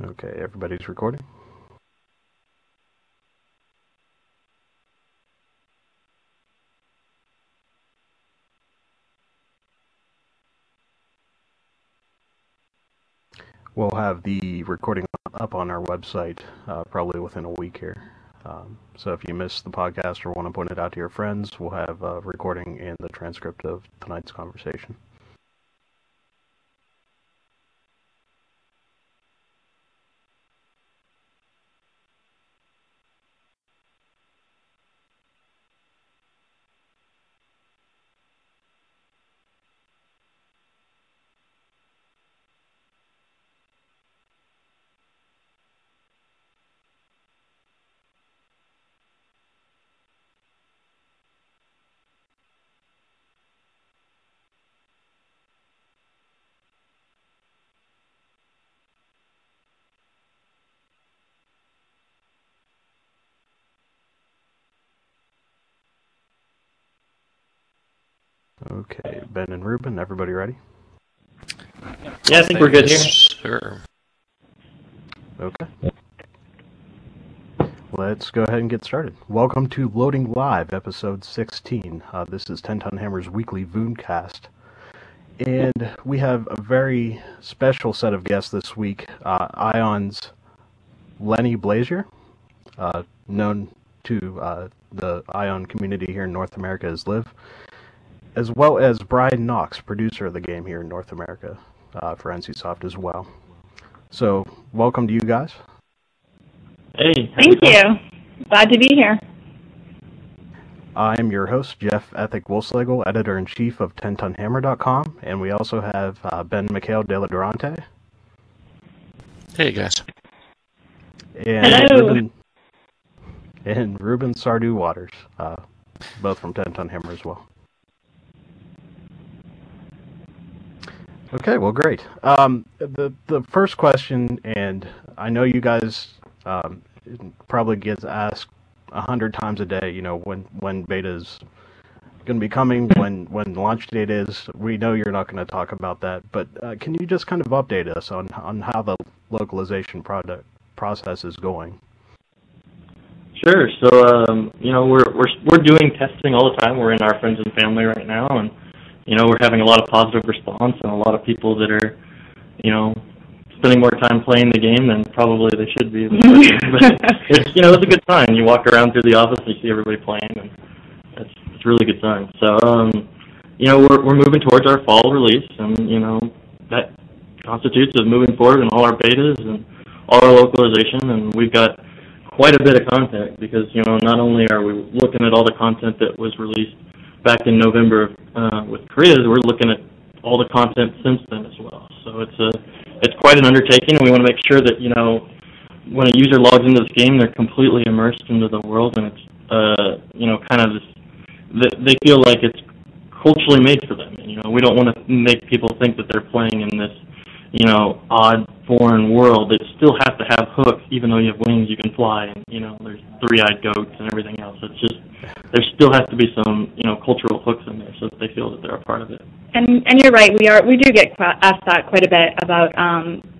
Okay, everybody's recording. We'll have the recording up on our website probably within a week here. So if you missed the podcast or want to point it out to your friends, we'll have a recording and the transcript of tonight's conversation. Okay, Ben and Ruben, everybody ready? Yeah, I think we're good here. Sure. Okay. Let's go ahead and get started. Welcome to Loading Live, episode 16. This is 10 Ton Hammer's weekly Vooncast. And we have a very special set of guests this week. Ion's Lenny Blazier, known to the Ion community here in North America as Liv, as well as Brian Knox, producer of the game here in North America for NCSoft as well. So, welcome to you guys. Hey. Thank you. Glad to be here. I'm your host, Jeff Ethic Wolfslegel, editor-in-chief of 10tonhammer.com, and we also have Ben Mikhail de la Durante. Hey, guys. And Ruben Sardu Waters, both from 10 Ton Hammer as well. Okay, well, great. The first question, and I know you guys probably gets asked 100 times a day, you know, when beta is going to be coming, when launch date is. We know you're not going to talk about that, but can you just kind of update us on how the localization process is going? Sure. So, you know, we're doing testing all the time. We're in our friends and family right now, and you know, we're having a lot of positive response and a lot of people that are, you know, spending more time playing the game than probably they should be. But it's, you know, it's a good sign. You walk around through the office and you see everybody playing, and it's a really good sign. So, you know, we're moving towards our fall release, and you know, that constitutes of moving forward in all our betas and all our localization, and we've got quite a bit of content because, you know, not only are we looking at all the content that was released back in November with Korea, we're looking at all the content since then as well. So it's quite an undertaking, and we want to make sure that, you know, when a user logs into this game, they're completely immersed into the world, and it's you know, kind of this, they feel like it's culturally made for them. And, you know, we don't want to make people think that they're playing in this, you know, odd foreign world. It still has to have hooks, even though you have wings, you can fly, and you know, there's three-eyed goats and everything else. It's just, there still has to be some, you know, cultural hooks in there so that they feel that they're a part of it. And you're right. We do get asked that quite a bit about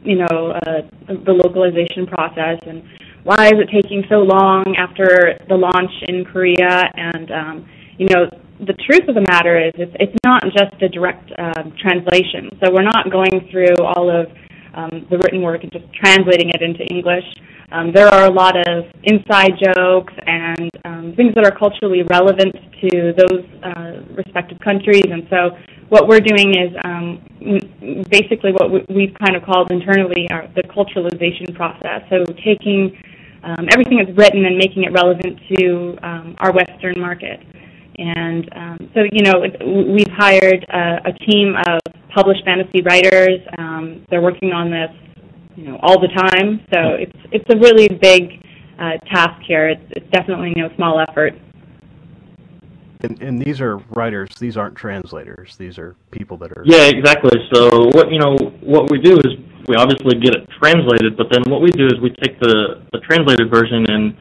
you know, the localization process and why is it taking so long after the launch in Korea. And you know, the truth of the matter is it's not just a direct translation. So we're not going through all of the written work and just translating it into English. There are a lot of inside jokes and things that are culturally relevant to those respective countries. And so what we're doing is basically what we've kind of called internally the culturalization process. So taking everything that's written and making it relevant to our Western market. And so, you know, we've hired a team of published fantasy writers. They're working on this, you know, all the time. So it's a really big task here. It's definitely no small effort. And these are writers. These aren't translators. These are people that are. Yeah, exactly. So what we do is we obviously get it translated, but then what we do is we take the translated version and,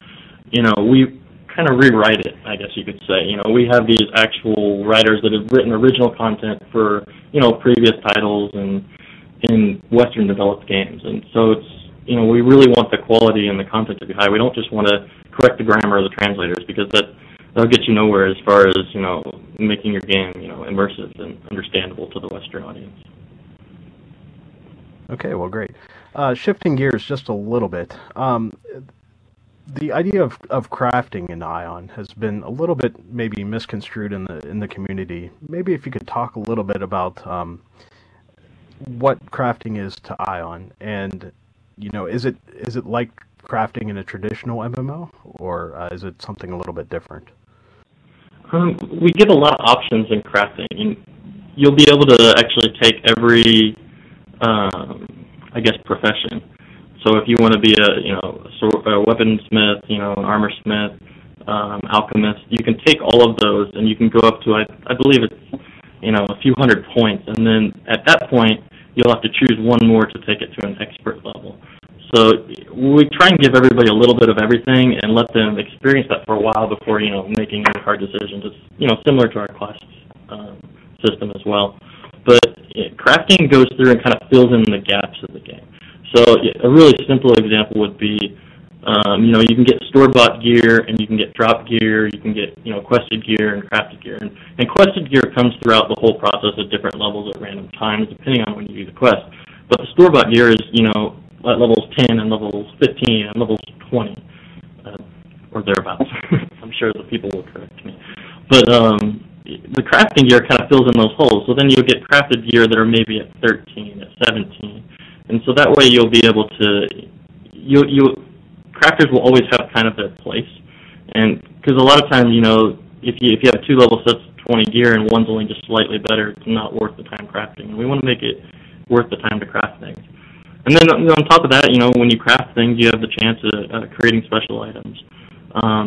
you know, we kind of rewrite it, I guess you could say. You know, we have these actual writers that have written original content for, you know, previous titles and in Western developed games, and so it's, we really want the quality and the content to be high. We don't just want to correct the grammar of the translators, because that'll get you nowhere as far as, making your game, immersive and understandable to the Western audience. Okay, well, great. Shifting gears just a little bit, the idea of crafting in Ion has been a little bit maybe misconstrued in the community. Maybe if you could talk a little bit about what crafting is to Ion, and is it like crafting in a traditional MMO, or is it something a little bit different? We give a lot of options in crafting. You'll be able to actually take every, profession. So if you want to be a weaponsmith, an armor smith, alchemist, you can take all of those and you can go up to, I believe it's, a few hundred points, and then at that point you'll have to choose one more to take it to an expert level. So we try and give everybody a little bit of everything and let them experience that for a while before, making any hard decisions. It's, similar to our class system as well. But crafting goes through and kind of fills in the gaps of the game. So a really simple example would be, you can get store-bought gear, and you can get drop gear, you can get, quested gear and crafted gear. And quested gear comes throughout the whole process at different levels at random times, depending on when you do the quest. But the store-bought gear is, at levels 10 and levels 15 and levels 20, or thereabouts. I'm sure the people will correct me. But the crafting gear kind of fills in those holes. So then you'll get crafted gear that are maybe at 13, at 17. And so that way you'll be able to, crafters will always have kind of their place. And because a lot of times, if you have two level sets of 20 gear and one's only just slightly better, it's not worth the time crafting. And we want to make it worth the time to craft things. And then on top of that, when you craft things, you have the chance of creating special items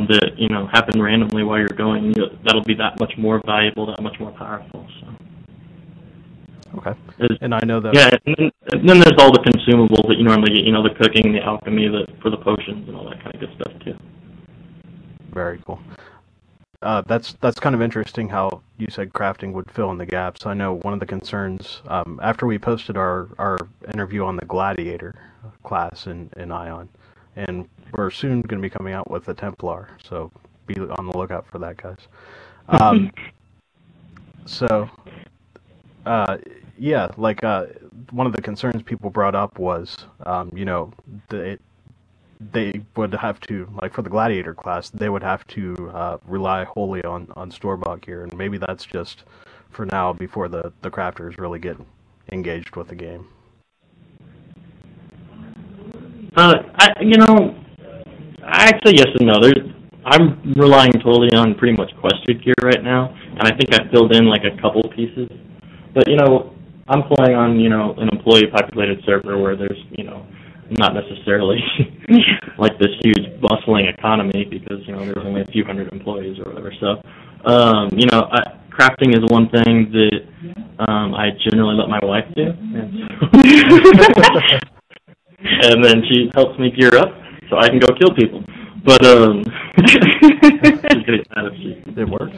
that, happen randomly while you're going. That'll be that much more valuable, that much more powerful. So. Okay. And I know that. Yeah, and then there's all the consumables that you normally get, the cooking, the alchemy, for the potions and all that kind of good stuff too. Very cool. That's kind of interesting how you said crafting would fill in the gaps. I know one of the concerns, after we posted our interview on the Gladiator class in Ion, and we're soon going to be coming out with the Templar, so be on the lookout for that, guys. One of the concerns people brought up was, they would have to, like for the Gladiator class, they would have to rely wholly on store-bought gear, and maybe that's just for now before the crafters really get engaged with the game. I'd say yes and no. I'm relying totally on pretty much quested gear right now, and I think I filled in like a couple pieces. But, I'm playing on, an employee-populated server where there's, not necessarily like this huge bustling economy because, there's only a few hundred employees or whatever. So, crafting is one thing that I generally let my wife do. And then she helps me gear up so I can go kill people. But, it works.